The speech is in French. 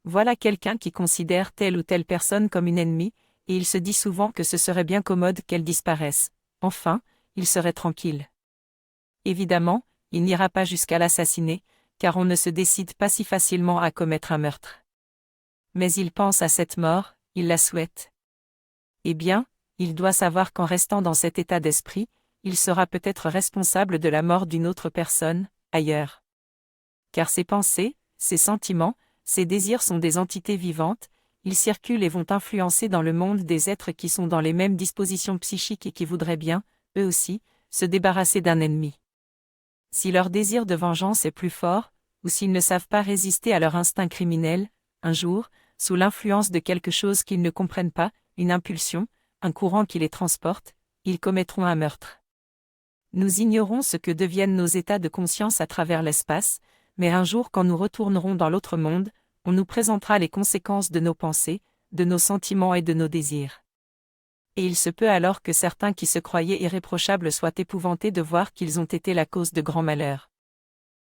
Voilà quelqu'un qui considère telle ou telle personne comme une ennemie, et il se dit souvent que ce serait bien commode qu'elle disparaisse. Enfin, il serait tranquille. Évidemment, il n'ira pas jusqu'à l'assassiner, car on ne se décide pas si facilement à commettre un meurtre. Mais il pense à cette mort, il la souhaite. Eh bien, il doit savoir qu'en restant dans cet état d'esprit, il sera peut-être responsable de la mort d'une autre personne, ailleurs. Car ses pensées, ses sentiments, ses désirs sont des entités vivantes, ils circulent et vont influencer dans le monde des êtres qui sont dans les mêmes dispositions psychiques et qui voudraient bien, eux aussi, se débarrasser d'un ennemi. Si leur désir de vengeance est plus fort, ou s'ils ne savent pas résister à leur instinct criminel, un jour, sous l'influence de quelque chose qu'ils ne comprennent pas, une impulsion, un courant qui les transporte, ils commettront un meurtre. Nous ignorons ce que deviennent nos états de conscience à travers l'espace, mais un jour quand nous retournerons dans l'autre monde, on nous présentera les conséquences de nos pensées, de nos sentiments et de nos désirs. Et il se peut alors que certains qui se croyaient irréprochables soient épouvantés de voir qu'ils ont été la cause de grands malheurs.